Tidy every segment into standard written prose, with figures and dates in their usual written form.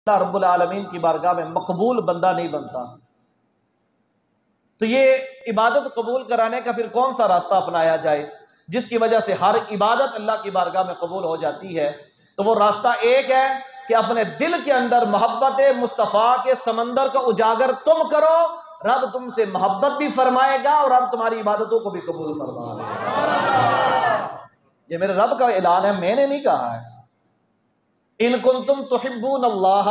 اللہ رب العالمین کی بارگاہ میں مقبول بندہ نہیں بنتا، تو یہ عبادت قبول کرانے کا پھر کون سا راستہ اپنایا جائے جس کی وجہ سے ہر عبادت اللہ کی بارگاہ میں قبول ہو جاتی ہے؟ تو وہ راستہ ایک ہے کہ اپنے دل کے اندر محبت مصطفیٰ کے سمندر کو اجاگر تم کرو، رب تم سے محبت بھی فرمائے گا اور رب تمہاری عبادتوں کو بھی قبول فرمائے گا۔ یہ میرے رب کا اعلان ہے، میں نے نہیں کہا ہے۔ ان کنتم تحبون اللہ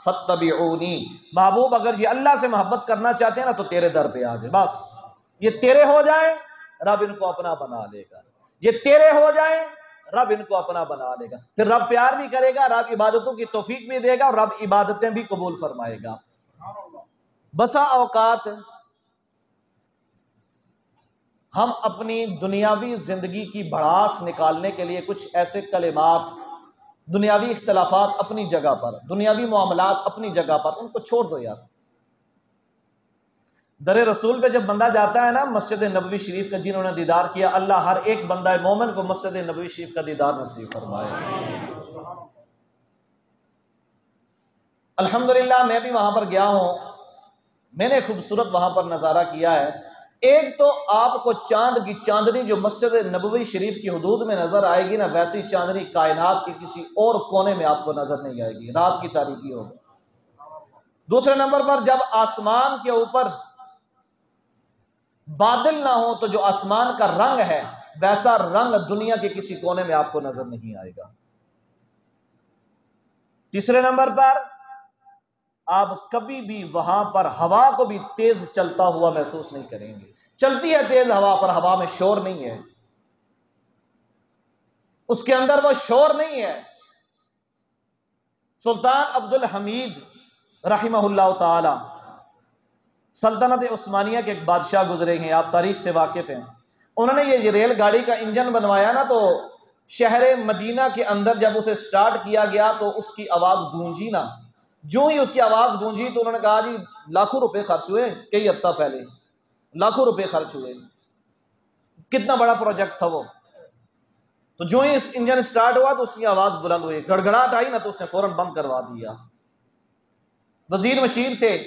فاتبعونی، محبوب اگر یہ اللہ سے محبت کرنا چاہتے ہیں نا تو تیرے در پہ آ جائے، بس یہ تیرے ہو جائے رب ان کو اپنا بنا لے گا، یہ تیرے ہو جائے رب ان کو اپنا بنا لے گا، پھر رب پیار بھی کرے گا، رب عبادتوں کی توفیق بھی دے گا اور رب عبادتیں بھی قبول فرمائے گا۔ بسا اوقات ہم اپنی دنیاوی زندگی کی بھڑاس نکالنے کے لیے کچھ ایسے کلمات، دنیاوی اختلافات اپنی جگہ پر، دنیاوی معاملات اپنی جگہ پر، ان کو چھوڑ دو یار۔ در رسول پہ جب بندہ جاتا ہے نا مسجد نبوی شریف کا، جنہوں نے دیدار کیا، اللہ ہر ایک بندہ مومن کو مسجد نبوی شریف کا دیدار نصیب فرمائے۔ الحمدللہ میں بھی وہاں پر گیا ہوں، میں نے خوبصورت وہاں پر نظارہ کیا ہے۔ ایک تو آپ کو چاند کی چاندنی جو مسجد نبوی شریف کی حدود میں نظر آئے گی نا، ویسی چاندنی کائنات کے کسی اور کونے میں آپ کو نظر نہیں آئے گی، رات کی تاریکی ہوگی۔ دوسرے نمبر پر جب آسمان کے اوپر بادل نہ ہو تو جو آسمان کا رنگ ہے ویسا رنگ دنیا کے کسی کونے میں آپ کو نظر نہیں آئے گا۔ تیسرے نمبر پر آپ کبھی بھی وہاں پر ہوا کو بھی تیز چلتا ہوا محسوس نہیں کریں گے۔ چلتی ہے تیز ہوا پر ہوا میں شور نہیں ہے، اس کے اندر وہ شور نہیں ہے۔ سلطان عبد الحمید رحمہ اللہ تعالی، سلطنت عثمانیہ کے ایک بادشاہ گزرے ہیں، آپ تاریخ سے واقف ہیں۔ انہوں نے یہ ریل گاڑی کا انجن بنوایا نا، تو شہر مدینہ کے اندر جب اسے سٹارٹ کیا گیا تو اس کی آواز گونجی نا، جو ہی اس کی آواز گونجی تو انہوں نے کہا جی لاکھوں روپے خرچ ہوئے، کئی عرصہ پہلے لاکھوں روپے خرچ ہوئے، کتنا بڑا پروجیکٹ تھا وہ۔ تو جو ہی اس انجن سٹارٹ ہوا تو اس کی آواز بلند ہوئی، گڑگڑاہٹ آئی نا تو اس نے فوراً بند کروا دیا۔ وزیر مشیر تھے،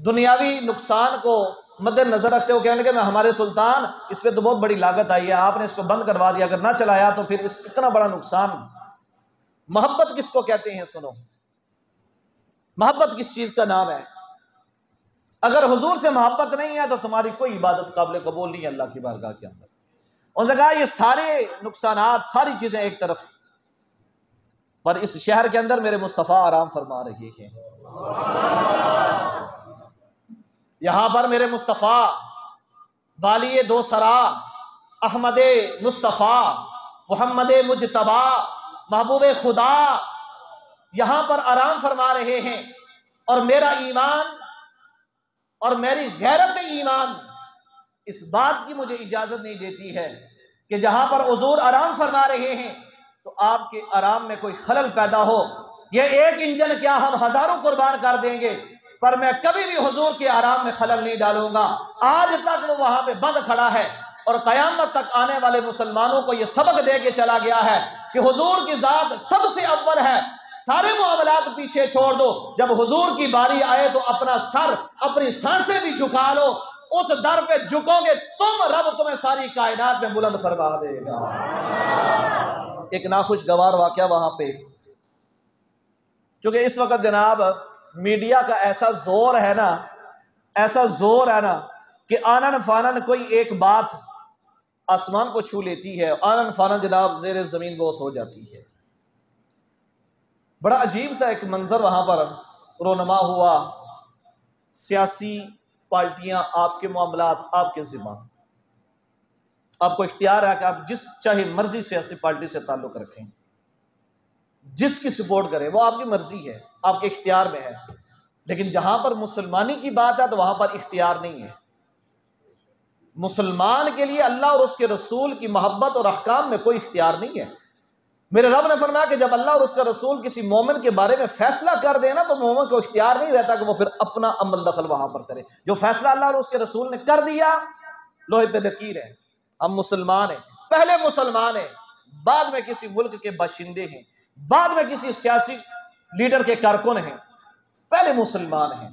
دنیاوی نقصان کو مد نظر رکھتے ہوئے کہنے لگے میں ہمارے سلطان اس پہ تو بہت بڑی لاگت آئی ہے، آپ نے اس کو بند کروا دیا، اگر نہ چلایا تو پھر اس اتنا بڑا نقصان۔ محبت کس کو کہتے ہیں؟ سنو، محبت کس چیز کا نام ہے؟ اگر حضور سے محبت نہیں ہے تو تمہاری کوئی عبادت قابل قبول نہیں ہے اللہ کی بارگاہ کے اندر۔ اس نے کہا یہ سارے نقصانات، ساری چیزیں ایک طرف، پر اس شہر کے اندر میرے مصطفیٰ آرام فرما رہے ہیں، یہاں پر میرے مصطفیٰ والی دو سرا، احمد مصطفیٰ، محمد مجتبی، محبوب خدا یہاں پر آرام فرما رہے ہیں، اور میرا ایمان اور میری غیرت ایمان اس بات کی مجھے اجازت نہیں دیتی ہے کہ جہاں پر حضور آرام فرما رہے ہیں تو آپ کے آرام میں کوئی خلل پیدا ہو۔ یہ ایک انجن کیا ہم ہزاروں قربان کر دیں گے، پر میں کبھی بھی حضور کے آرام میں خلل نہیں ڈالوں گا۔ آج تک وہ وہاں پہ بند کھڑا ہے اور قیامت تک آنے والے مسلمانوں کو یہ سبق دے کے چلا گیا ہے کہ حضور کی ذات سب سے اول ہے، سارے معاملات پیچھے چھوڑ دو، جب حضور کی باری آئے تو اپنا سر، اپنی سانسیں بھی جھکا لو، اس در پہ جھکو گے تم، رب تمہیں ساری کائنات میں بلند فرما دے گا۔ ایک ناخوشگوار واقعہ وہاں پہ، کیونکہ اس وقت جناب میڈیا کا ایسا زور ہے نا، ایسا زور ہے نا کہ آنن فانن کوئی ایک بات آسمان کو چھو لیتی ہے، آنن فانن جناب زیر زمین بوس ہو جاتی ہے۔ بڑا عجیب سا ایک منظر وہاں پر رونما ہوا، سیاسی پارٹیاں، آپ کے معاملات آپ کے ذمہ، آپ کو اختیار ہے کہ آپ جس چاہے مرضی سیاسی پارٹی سے تعلق رکھیں، جس کی سپورٹ کریں، وہ آپ کی مرضی ہے، آپ کے اختیار میں ہے، لیکن جہاں پر مسلمانی کی بات ہے تو وہاں پر اختیار نہیں ہے۔ مسلمان کے لیے اللہ اور اس کے رسول کی محبت اور احکام میں کوئی اختیار نہیں ہے۔ میرے رب نے فرمایا کہ جب اللہ اور اس کا رسول کسی مومن کے بارے میں فیصلہ کر دے نا تو مومن کو اختیار نہیں رہتا کہ وہ پھر اپنا عمل دخل وہاں پر کرے۔ جو فیصلہ اللہ اور اس کے رسول نے کر دیا، لوہے پہ لکیر ہے، ہم مسلمان ہیں، پہلے مسلمان ہیں، بعد میں کسی ملک کے باشندے ہیں، بعد میں کسی سیاسی لیڈر کے کارکن ہیں، پہلے مسلمان ہیں۔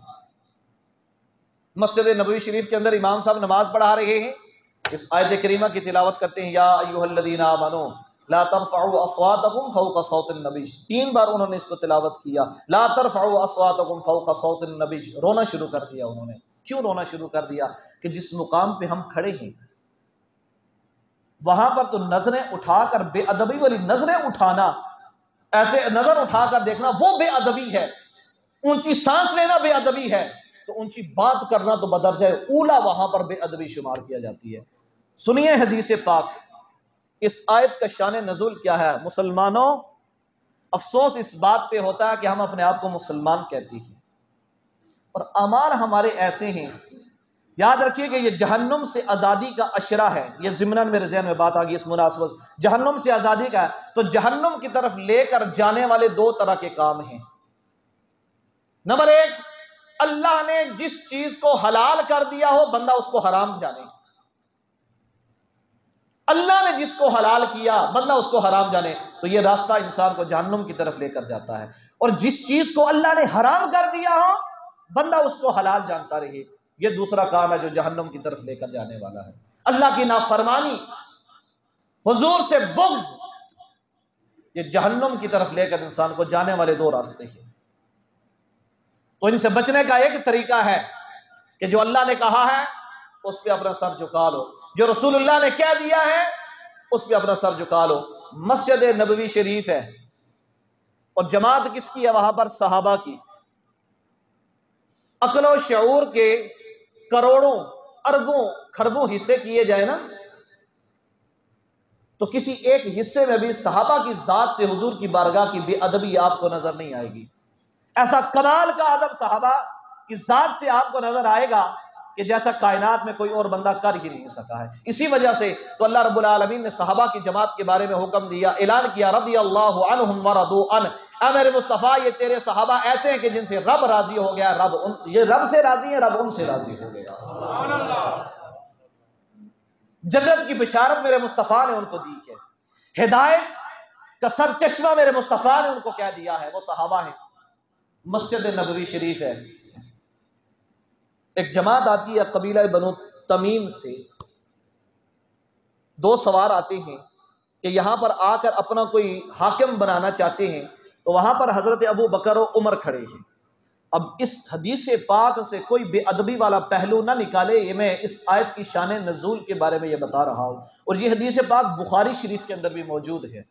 مسجد نبوی شریف کے اندر امام صاحب نماز پڑھا رہے ہیں، اس آیت کریمہ کی تلاوت کرتے ہیں، یا ایھا الذین آمنوا لا ترفعوا اصواتکم فوق صوت النبی، 3 بار انہوں نے اس کو تلاوت کیا، لا ترفعوا اصواتکم فوق صوت النبی، رونا شروع کر دیا انہوں نے۔ کیوں رونا شروع کر دیا؟ کہ جس مقام پہ ہم کھڑے ہیں وہاں پر تو نظریں اٹھا کر، بے ادبی والی نظریں اٹھانا، ایسے نظر اٹھا کر دیکھنا وہ بے ادبی ہے، اونچی سانس لینا بے ادبی ہے، تو اونچی بات کرنا تو بدرجہ اولا وہاں پر بے ادبی شمار کیا جاتی ہے۔ سنیے حدیث پاک، اس آیت کا شان نزول کیا ہے۔ مسلمانوں، افسوس اس بات پہ ہوتا ہے کہ ہم اپنے آپ کو مسلمان کہتے ہیں اور اعمال ہمارے ایسے ہیں۔ یاد رکھیے کہ یہ جہنم سے آزادی کا اشرہ ہے، یہ ضمناً میرے ذہن میں بات آ گئی اس مناسبت، جہنم سے آزادی کا ہے، تو جہنم کی طرف لے کر جانے والے 2 طرح کے کام ہیں۔ نمبر 1، اللہ نے جس چیز کو حلال کر دیا ہو بندہ اس کو حرام جانے، اللہ نے جس کو حلال کیا بندہ اس کو حرام جانے، تو یہ راستہ انسان کو جہنم کی طرف لے کر جاتا ہے۔ اور جس چیز کو اللہ نے حرام کر دیا ہو بندہ اس کو حلال جانتا رہے، یہ دوسرا کام ہے جو جہنم کی طرف لے کر جانے والا ہے۔ اللہ کی نافرمانی، حضور سے بغض، یہ جہنم کی طرف لے کر انسان کو جانے والے 2 راستے ہیں۔ تو ان سے بچنے کا ایک طریقہ ہے کہ جو اللہ نے کہا ہے اس پہ اپنا سر جھکا لو، جو رسول اللہ نے کہہ دیا ہے اس پہ اپنا سر جھکا لو۔ مسجد نبوی شریف ہے اور جماعت کس کی ہے وہاں پر؟ صحابہ کی۔ عقل و شعور کے کروڑوں اربوں کھربوں حصے کیے جائے نا، تو کسی ایک حصے میں بھی صحابہ کی ذات سے حضور کی بارگاہ کی بے ادبی آپ کو نظر نہیں آئے گی۔ ایسا کمال کا ادب صحابہ کی ذات سے آپ کو نظر آئے گا کہ جیسا کائنات میں کوئی اور بندہ کر ہی نہیں سکا ہے۔ اسی وجہ سے تو اللہ رب العالمین نے صحابہ کی جماعت کے بارے میں حکم دیا، اعلان کیا، رضی اللہ عنہم ورضوا عنہ، اے میرے مصطفیٰ یہ تیرے صحابہ ایسے ہیں کہ جن سے رب راضی ہو گیا، یہ رب سے راضی ہیں، رب ان سے راضی ہو گیا۔ سبحان اللہ۔ جنت کی بشارت میرے مصطفیٰ نے ان کو دی ہے، ہدایت کا سر چشمہ میرے مصطفیٰ نے ان کو کہہ دیا ہے، وہ صحابہ ہیں۔ مسجد نبوی شریف ہے، ایک جماعت آتی ہے قبیلہ بنو تمیم سے، 2 سوار آتے ہیں کہ یہاں پر آ کر اپنا کوئی حاکم بنانا چاہتے ہیں، تو وہاں پر حضرت ابو بکر و عمر کھڑے ہیں۔ اب اس حدیث پاک سے کوئی بے ادبی والا پہلو نہ نکالے، یہ میں اس آیت کی شان نزول کے بارے میں یہ بتا رہا ہوں، اور یہ حدیث پاک بخاری شریف کے اندر بھی موجود ہے۔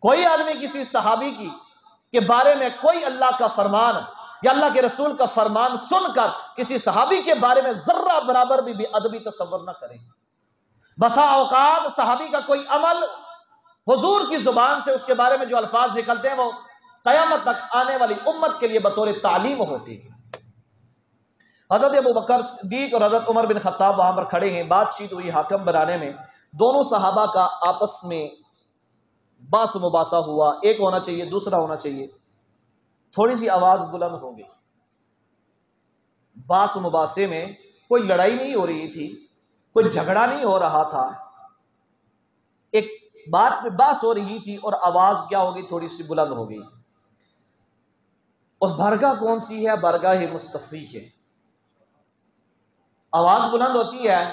کوئی آدمی کسی صحابی کی کے بارے میں کوئی اللہ کا فرمان یا اللہ کے رسول کا فرمان سن کر کسی صحابی کے بارے میں ذرہ برابر بھی بے ادبی تصور نہ کرے۔ بسا اوقات صحابی کا کوئی عمل حضور کی زبان سے اس کے بارے میں جو الفاظ نکلتے ہیں وہ قیامت تک آنے والی امت کے لیے بطور تعلیم ہوتی ہے۔ حضرت ابو بکر صدیق اور حضرت عمر بن خطاب وہاں پر کھڑے ہیں، بات چیت ہوئی حاکم بنانے میں، دونوں صحابہ کا آپس میں باس مباحثہ ہوا، ایک ہونا چاہیے دوسرا ہونا چاہیے، تھوڑی سی آواز بلند ہو گئی۔ باس مباحثے میں کوئی لڑائی نہیں ہو رہی تھی، کوئی جھگڑا نہیں ہو رہا تھا، ایک بات پہ باس ہو رہی تھی اور آواز کیا ہو گئی؟ تھوڑی سی بلند ہو گئی۔ اور بارگاہ کون سی ہے؟ بارگاہ مصطفی ہے۔ آواز بلند ہوتی ہے،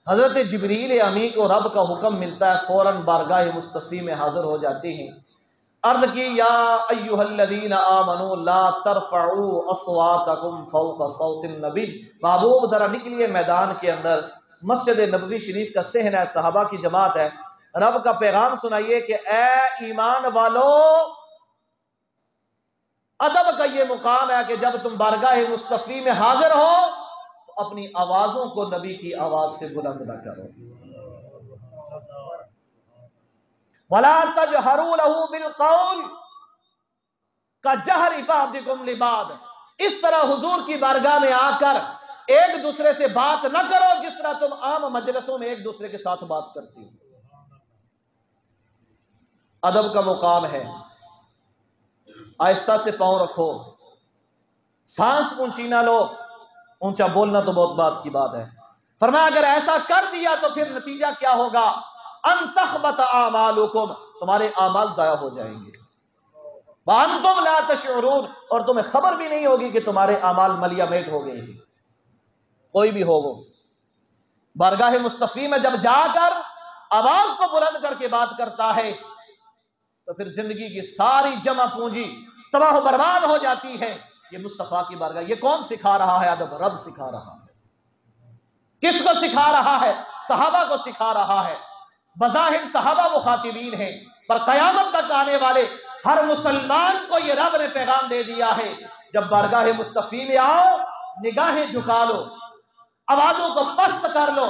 حضرت جبریل امی کو رب کا حکم ملتا ہے، فوراً بارگاہ مصطفی میں حاضر ہو جاتے ہیں۔ عرض کی، یا ایھا الذین آمنوا لا ترفعوا اصواتکم فوق صوت النبی، محبوب ذرا نکلیے میدان کے اندر، مسجد نبوی شریف کا صحن ہے، صحابہ کی جماعت ہے، رب کا پیغام سنائیے کہ اے ایمان والو، ادب کا یہ مقام ہے کہ جب تم بارگاہ مصطفی میں حاضر ہو تو اپنی آوازوں کو نبی کی آواز سے بلند نہ کرو۔ وَلَا تَجْهَرُوا لَهُ بِالْقَوْلِ كَجَهْرِ بَعْضِكُمْ لِبَعْضٍ، اس طرح حضور کی بارگاہ میں آ کر ایک دوسرے سے بات نہ کرو جس طرح تم عام مجلسوں میں ایک دوسرے کے ساتھ بات کرتی ہو۔ ادب کا مقام ہے، آہستہ سے پاؤں رکھو، سانس اونچی نہ لو، اونچا بولنا تو بہت بات کی بات ہے۔ فرمایا اگر ایسا کر دیا تو پھر نتیجہ کیا ہوگا؟ ان تخبط اعمالکم، تمہارے اعمال ضائع ہو جائیں گے۔ وَأَنْتُمْ لَا تَشْعُرُونَ، اور تمہیں خبر بھی نہیں ہوگی کہ تمہارے اعمال ملیا میٹ ہو گئے ہیں۔ کوئی بھی ہو وہ بارگاہ مصطفی میں جب جا کر آواز کو بلند کر کے بات کرتا ہے تو پھر زندگی کی ساری جمع پونجی تباہ و برباد ہو جاتی ہے۔ یہ مصطفیٰ کی بارگاہ، یہ کون سکھا رہا ہے ادب؟ رب سکھا رہا ہے۔ کس کو سکھا رہا ہے؟ صحابہ کو سکھا رہا ہے۔ بظاہر صحابہ مخاطبین ہیں، پر قیامت تک آنے والے ہر مسلمان کو یہ رب نے پیغام دے دیا ہے، جب بارگاہ مصطفی میں آؤ نگاہیں جھکا لو، آوازوں کو پست کر لو،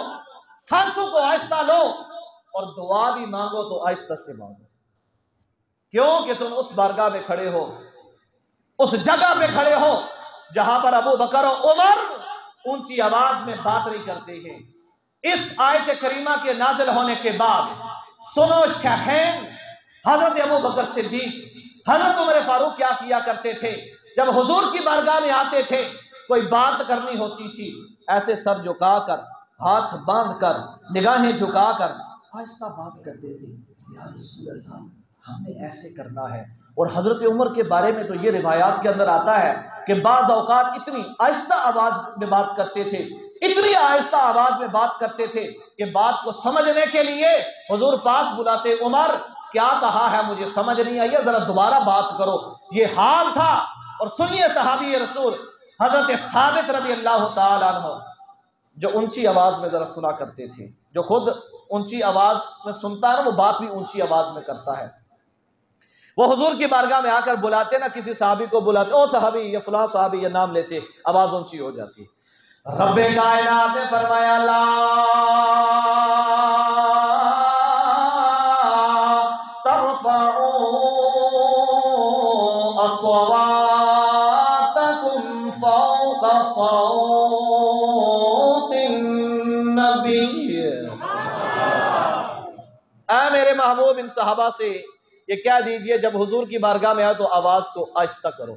سانسوں کو آہستہ لو، اور دعا بھی مانگو تو آہستہ سے مانگو۔ کیوں کہ تم اس بارگاہ میں کھڑے ہو، اس جگہ پہ کھڑے ہو جہاں پر ابو بکر و عمر اونچی آواز میں بات نہیں کرتے ہیں۔ اس آیت کریمہ کے نازل ہونے کے بعد سنو شہین حضرت ابو بکر صدیق، حضرت عمر فاروق کیا کیا کرتے تھے؟ جب حضور کی بارگاہ میں آتے تھے، کوئی بات کرنی ہوتی تھی، ایسے سر جھکا کر، ہاتھ باندھ کر، نگاہیں جھکا کر آہستہ بات کرتے تھے، یا رسول اللہ ہم نے ایسے کرنا ہے۔ اور حضرت عمر کے بارے میں تو یہ روایات کے اندر آتا ہے کہ بعض اوقات اتنی آہستہ آواز میں بات کرتے تھے، اتنی آہستہ آواز میں بات کرتے تھے کہ بات کو سمجھنے کے لیے حضور پاس بلاتے، عمر کیا کہا ہے مجھے سمجھ نہیں آئی، ذرا دوبارہ بات کرو۔ یہ حال تھا۔ اور سنیے صحابی رسول حضرت ثابت رضی اللہ تعالیٰ عنہ، جو اونچی آواز میں ذرا سنا کرتے تھے، جو خود اونچی آواز میں سنتا ہے نا، وہ بات بھی اونچی آواز میں کرتا ہے۔ وہ حضور کی بارگاہ میں آ کر بلاتے نا، کسی صحابی کو بلاتے، او صحابی یا فلاں صحابی، یا نام لیتے، آواز اونچی ہو جاتی۔ رب کائنات نے فرمایا لا ترفعوا اصواتکم فوق صوت النبی۔ اے میرے محبوب ان صحابہ سے یہ کہہ دیجئے جب حضور کی بارگاہ میں آئے تو آواز کو آہستہ کرو،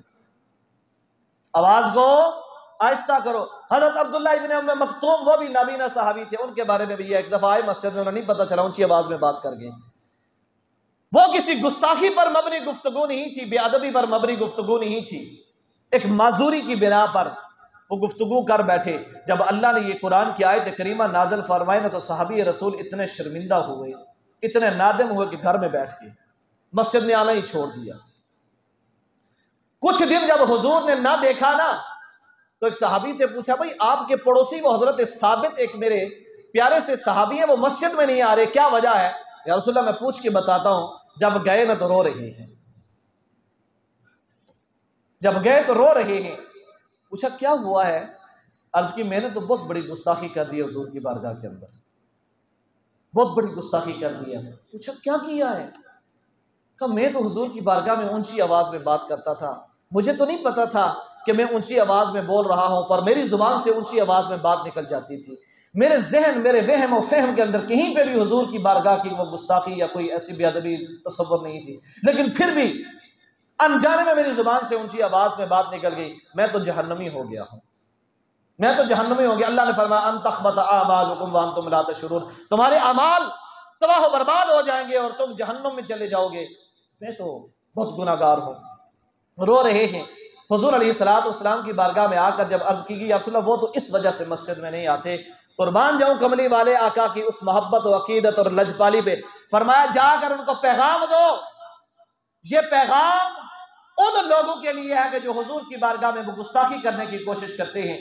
آواز کو آہستہ کرو۔ حضرت عبداللہ ابن ام مکتوم وہ بھی نابینا صحابی تھے، ان کے بارے میں بھی ایک دفعہ آئے مسجد میں، انہیں نہیں پتا چلا، اونچی آواز میں بات کر گئے۔ وہ کسی گستاخی پر مبنی گفتگو نہیں تھی، بے ادبی پر مبنی گفتگو نہیں تھی، ایک معذوری کی بنا پر وہ گفتگو کر بیٹھے۔ جب اللہ نے یہ قرآن کی آیت کریمہ نازل فرمائی نا تو صحابی رسول اتنے شرمندہ ہوئے، اتنے نادم ہوئے کہ گھر میں بیٹھ کے مسجد میں آنا ہی چھوڑ دیا۔ کچھ دن جب حضور نے نہ دیکھا نا تو ایک صحابی سے پوچھا، بھائی آپ کے پڑوسی وہ حضرت ثابت ایک میرے پیارے سے صحابی ہیں، وہ مسجد میں نہیں آ رہے، کیا وجہ ہے؟ یا رسول اللہ میں پوچھ کے بتاتا ہوں۔ جب گئے نا تو رو رہے ہیں، جب گئے تو رو رہے ہیں۔ پوچھا کیا ہوا ہے؟ عرض کی میں نے تو بہت بڑی گستاخی کر دی ہے حضور کی بارگاہ کے اندر، بہت بڑی گستاخی کر دی ہے۔ پوچھا کیا کیا ہے؟ کہ میں تو حضور کی بارگاہ میں اونچی آواز میں بات کرتا تھا، مجھے تو نہیں پتا تھا کہ میں اونچی آواز میں بول رہا ہوں، پر میری زبان سے اونچی آواز میں بات نکل جاتی تھی۔ میرے ذہن، میرے وہم و فہم کے اندر کہیں پہ بھی حضور کی بارگاہ کی وہ گستاخی یا کوئی ایسی بے ادبی تصور نہیں تھی، لیکن پھر بھی انجانے میں میری زبان سے اونچی آواز میں بات نکل گئی، میں تو جہنمی ہو گیا ہوں، میں تو جہنمی ہو گیا۔ اللہ نے فرمایا ان تحبط اعمالکم وانتم لا تشعرون، تمہارے اعمال تباہ و برباد ہو جائیں گے اور تم جہنم میں چلے جاؤ گے، میں تو بہت گناہ گار ہوں۔ رو رہے ہیں۔ حضور علیہ السلام کی بارگاہ میں آ کر جب عرض کی گئی یا رسول اللہ وہ تو اس وجہ سے مسجد میں نہیں آتے، قربان جاؤں کملی والے آقا کی اس محبت و عقیدت اور لجپالی پہ، فرمایا جا کر ان کو پیغام دو، یہ پیغام ان لوگوں کے لیے ہے کہ جو حضور کی بارگاہ میں گستاخی کرنے کی کوشش کرتے ہیں،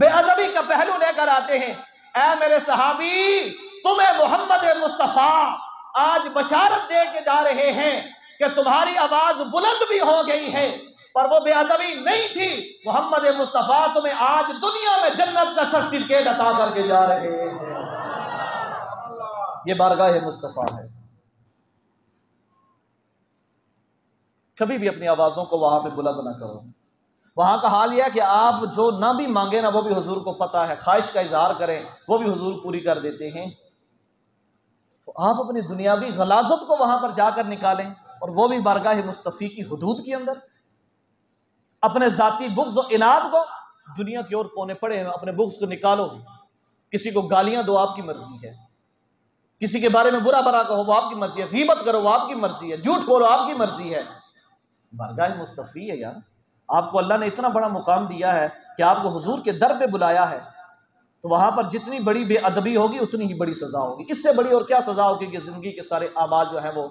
بے ادبی کا پہلو لے کر آتے ہیں۔ اے میرے صحابی، تمہیں محمد مصطفیٰ آج بشارت دے کے جا رہے ہیں کہ تمہاری آواز بلند بھی ہو گئی ہے پر وہ بے ادبی نہیں تھی۔ محمد مصطفیٰ تمہیں آج دنیا میں جنت کا سرٹیفکیٹ عطا کر کے جا رہے ہیں۔ یہ بارگاہ مصطفیٰ ہے۔ کبھی بھی اپنی آوازوں کو وہاں پہ بلند نہ کرو۔ وہاں کا حال یہ ہے کہ آپ جو نہ بھی مانگے نا وہ بھی حضور کو پتا ہے، خواہش کا اظہار کریں وہ بھی حضور پوری کر دیتے ہیں۔ تو آپ اپنی دنیاوی غلاظت کو وہاں پر جا کر نکالیں، اور وہ بھی بارگاہ مصطفی کی حدود کے اندر۔ اپنے ذاتی بغض و عناد کو دنیا کے اور کونے پڑے ہیں، اپنے بغض کو نکالو، کسی کو گالیاں دو آپ کی مرضی ہے، کسی کے بارے میں برا برا کہو وہ آپ کی مرضی ہے، غیبت کرو وہ آپ کی مرضی ہے، جھوٹ بولو آپ کی مرضی ہے۔ بارگاہ مصطفی ہے یار، آپ کو اللہ نے اتنا بڑا مقام دیا ہے کہ آپ کو حضور کے در پہ بلایا ہے، تو وہاں پر جتنی بڑی بے ادبی ہوگی اتنی ہی بڑی سزا ہوگی۔ اس سے بڑی اور کیا سزا ہوگی کہ زندگی کے سارے اعمال جو ہیں وہ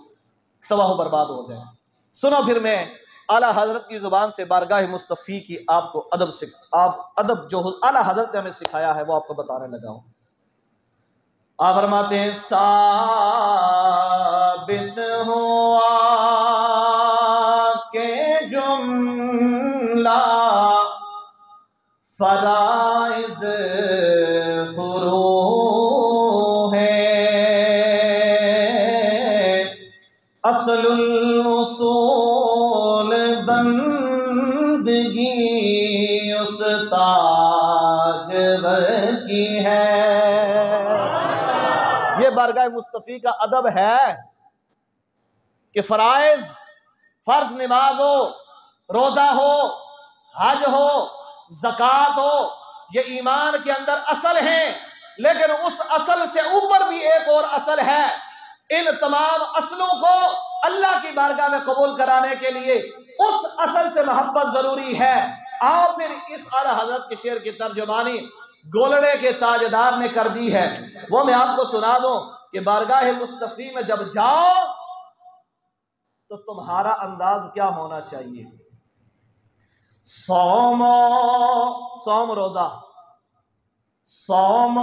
تباہ و برباد ہو جائیں۔ سنو پھر میں اعلیٰ حضرت کی زبان سے بارگاہ مصطفی کی آپ کو ادب جو اعلیٰ حضرت نے ہمیں سکھایا ہے وہ آپ کو بتانے لگا ہوں۔ آپ فرماتے ہیں ثابت ہوا کہ جملہ فرائض فروع ہے، اصل الاصول بندگی اس تاجور کی ہے۔ یہ بارگاہ مصطفی کا ادب ہے کہ فرض نماز ہو، روزہ ہو، حج ہو، زکوٰۃ ہو، یہ ایمان کے اندر اصل ہیں، لیکن اس اصل سے اوپر بھی ایک اور اصل ہے۔ ان تمام اصلوں کو اللہ کی بارگاہ میں قبول کرانے کے لیے اس اصل سے محبت ضروری ہے۔ آپ پھر اس اعلیٰ حضرت کے شعر کی ترجمانی گولڑے کے تاجدار نے کر دی ہے، وہ میں آپ کو سنا دوں کہ بارگاہ مصطفی میں جب جاؤ تو تمہارا انداز کیا ہونا چاہیے۔ صوم روزہ، صوم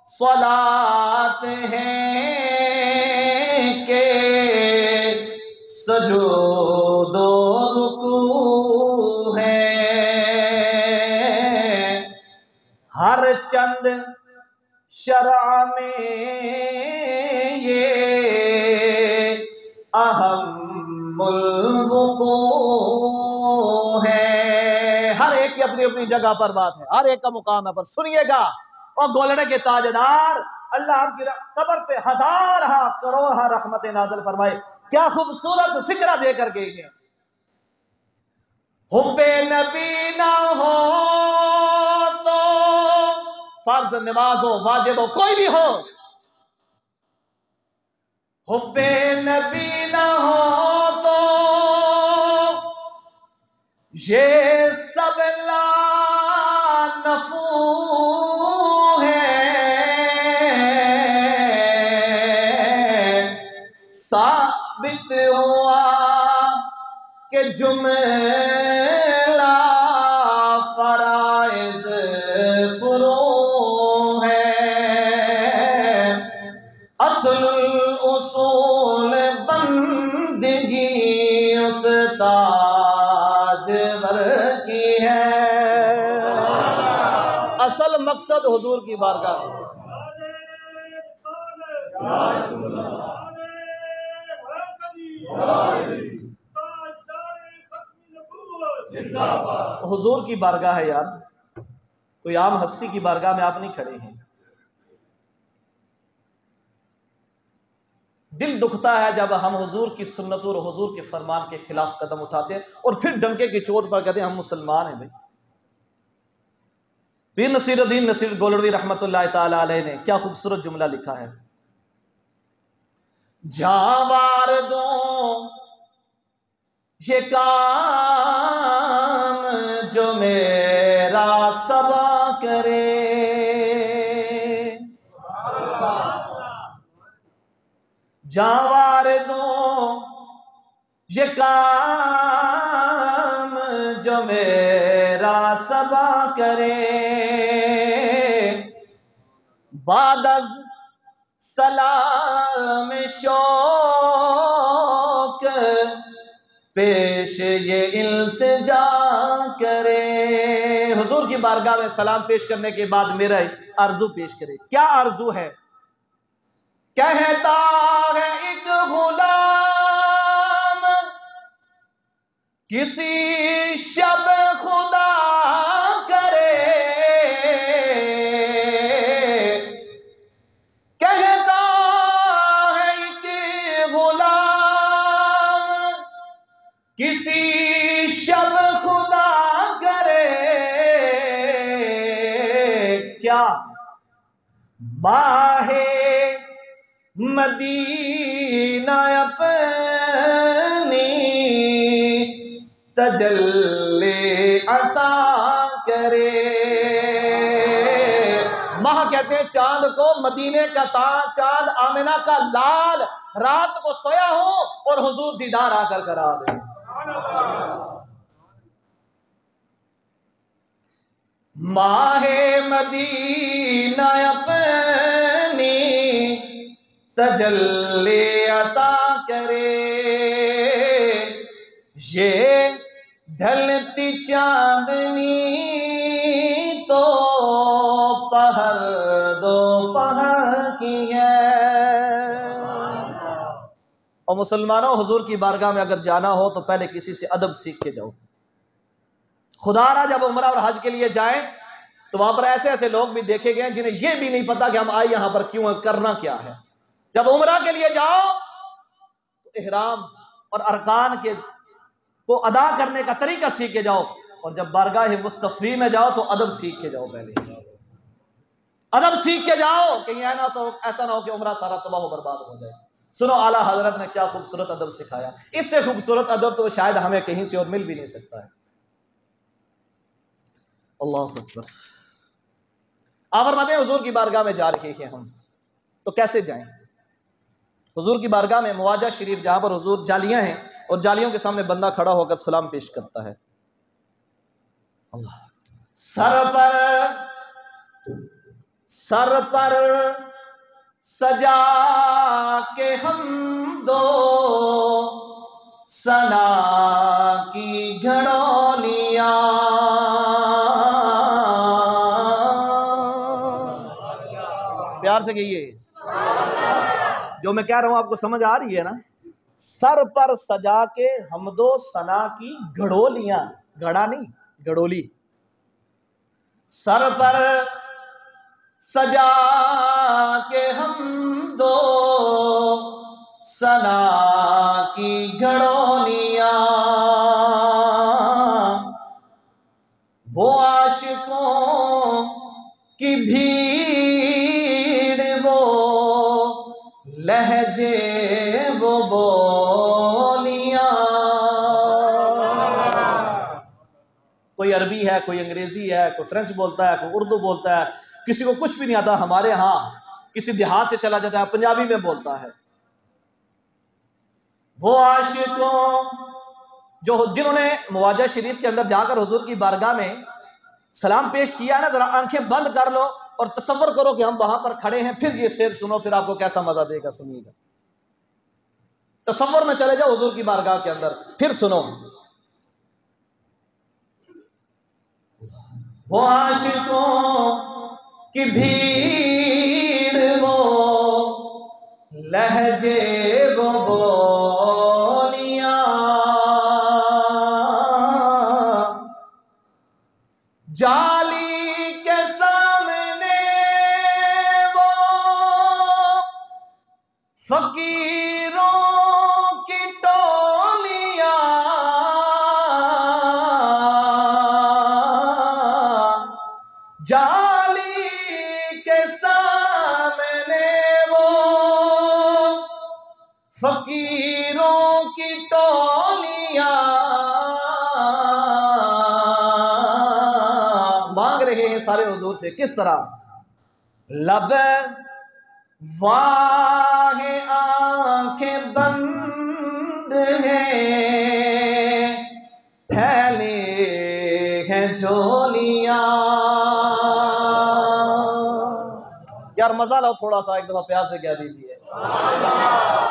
صلاۃ ہیں کہ سجود و رکوع ہے، ہر چند شرع میں یہ اہم الوقوع ہے۔ ہر ایک کی اپنی اپنی جگہ پر بات ہے، ہر ایک کا مقام ہے، پر سنیے گا اور گولڑے کے تاجدار اللہ آپ کی قبر پہ ہزارہ کروڑہ رحمت نازل فرمائے۔ کیا خوبصورت فکرہ دے کر گئی ہے۔ حب نبی نہ ہو تو فرض نماز ہو، واجب ہو، کوئی بھی ہو، حب نبی نہ ہو تو یہ سب لا نفع ہے۔ ثابت ہوا کہ جملہ فرائض فروع ہے، اصل الاصول بندگی اس تاجور کی ہے۔ اصل مقصد حضور کی بارگاہ میں حضور کی بارگاہ ہے یار، کوئی عام ہستی کی بارگاہ میں آپ نہیں کھڑے ہیں۔ دل دکھتا ہے جب ہم حضور کی سنتوں اور حضور کے فرمان کے خلاف قدم اٹھاتے ہیں اور پھر ڈنکے کی چوٹ پر کہتے ہیں ہم مسلمان ہیں۔ بھائی پیر نصیر الدین نصیر گولڑوی رحمت اللہ تعالی علیہ نے کیا خوبصورت جملہ لکھا ہے۔ جاوار دوں یہ کام جو میرا سبا کرے، جاوار دوں یہ کام جو میرا سبا کرے، بعد از سلام شوق پیش یہ التجا کرے۔ حضور کی بارگاہ میں سلام پیش کرنے کے بعد میرا آرزو پیش کرے۔ کیا آرزو ہے؟ کہتا ہے ایک غلام کسی شب خدا کرے، کہتا ہے ایک غلام کسی شب خدا کرے، کیا ماہ مدینہ اپنی تجلی عطا کرے۔ ماہ کہتے ہیں چاند کو، مدینے کا چاند آمنہ کا لال، رات کو سویا ہوں اور حضور دیدار آ کر کرا دیں۔ ماہ مدینہ اپنی تجلی عطا کرے، یہ ڈھلتی چاندنی تو پہر دو پہر کی ہے۔ اور مسلمانوں، حضور کی بارگاہ میں اگر جانا ہو تو پہلے کسی سے ادب سیکھ کے جاؤ۔ خدا را جب عمرہ اور حج کے لیے جائیں تو وہاں پر ایسے ایسے لوگ بھی دیکھے گئے جنہیں یہ بھی نہیں پتا کہ ہم آئے یہاں پر کیوں، کرنا کیا ہے۔ جب عمرہ کے لیے جاؤ تو احرام اور ارکان کے کو ادا کرنے کا طریقہ سیکھ کے جاؤ، اور جب بارگاہ مصطفی میں جاؤ تو ادب سیکھ کے جاؤ۔ پہلے ادب سیکھ کے جاؤ کہ ایسا نہ ہو کہ عمرہ سارا تباہ و برباد ہو جائے۔ سنو اعلیٰ حضرت نے کیا خوبصورت ادب سکھایا، اس سے خوبصورت ادب تو شاید ہمیں کہیں سے اور مل بھی نہیں سکتا ہے۔ اللہ اکبر۔ آپ فرماتے ہیں حضور کی بارگاہ میں جا رہے ہیں ہم تو کیسے جائیں؟ حضور کی بارگاہ میں مواجہ شریف جہاں پر حضور جالیاں ہیں اور جالیوں کے سامنے بندہ کھڑا ہو کر سلام پیش کرتا ہے۔ اللہ سر پر سجا کے حمد و ثنا کی گھڑولیاں، پیار سے کہیے، جو میں کہہ رہا ہوں آپ کو سمجھ آ رہی ہے نا؟ سر پر سجا کے حمد و ثنا کی گھڑولیاں، گھڑا نہیں گھڑولی، سر پر سجا کے حمد و ثنا کی گھڑولیاں، وہ عاشقوں کی بھیڑ، وہ لہجے وہ بولیاں، کوئی عربی ہے، کوئی انگریزی ہے، کوئی فرینچ بولتا ہے، کوئی اردو بولتا ہے، کسی کو کچھ بھی نہیں آتا۔ ہمارے ہاں کسی دیہات سے چلا جاتا ہے پنجابی میں بولتا ہے۔ وہ عاشقوں جنہوں نے مواجہ شریف کے اندر جا کر حضور کی بارگاہ میں سلام پیش کیا نا، ذرا آنکھیں بند کر لو اور تصور کرو کہ ہم وہاں پر کھڑے ہیں، پھر یہ شعر سنو، پھر آپ کو کیسا مزہ دے گا، سنیے گا۔ تصور میں چلے جاؤ حضور کی بارگاہ کے اندر، پھر سنو۔ وہ عاشقوں کی بھیڑ، وہ لہجے وہ بولیاں، جالی کے سامنے وہ فقیروں کی ٹولیاں، جالی کے سامنے وہ فقیروں کی ٹولیاں، مانگ رہے ہیں سارے حضور سے، کس طرح؟ لب واہ آنکھیں بند ہیں، پھیلے ہیں جھولیاں۔ یار مزہ لو تھوڑا سا، ایک دفعہ پیار سے کہہ دیجیے۔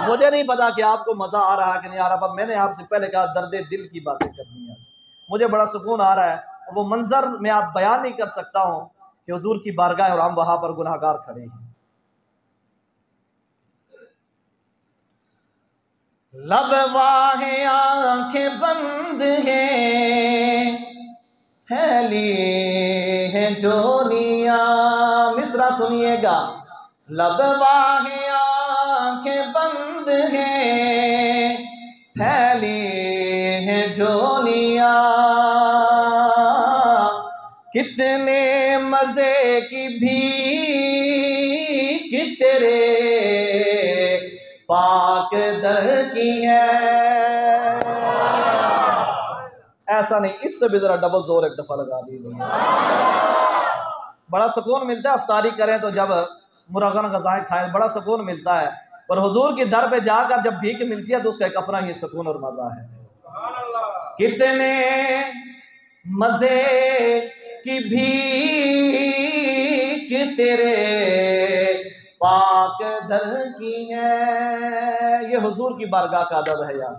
مجھے نہیں پتا کہ آپ کو مزہ آ رہا ہے کہ نہیں آ رہا، پر میں نے آپ سے پہلے کہا درد دل کی باتیں کرنی ہے۔ مجھے بڑا سکون آ رہا ہے، وہ منظر میں آپ بیان نہیں کر سکتا ہوں کہ حضور کی بارگاہ اور ہم وہاں پر گناہگار کھڑے ہیں۔ لب واہ آنکھیں بند ہیں، پھیلی ہیں جھولیاں، مصرع سنیے گا۔ لب واہ آنکھیں بند ہیں، پھیلی ہیں جھولیاں، کتنے مزے کی بھیک تیرے ایسا نہیں، اس سے بھی ذرا ڈبل زور ایک دفعہ لگا دیجیے۔ بڑا سکون ملتا ہے افطاری کریں تو، جب مرغن غذائیں کھائیں بڑا سکون ملتا ہے، اور حضور کی در پہ جا کر جب بھیک ملتی ہے تو اس کا ایک اپنا ہی سکون اور مزہ ہے۔ کتنے مزے کی بھیک تیرے پاک در کی ہے، یہ حضور کی بارگاہ کا ادب ہے یار۔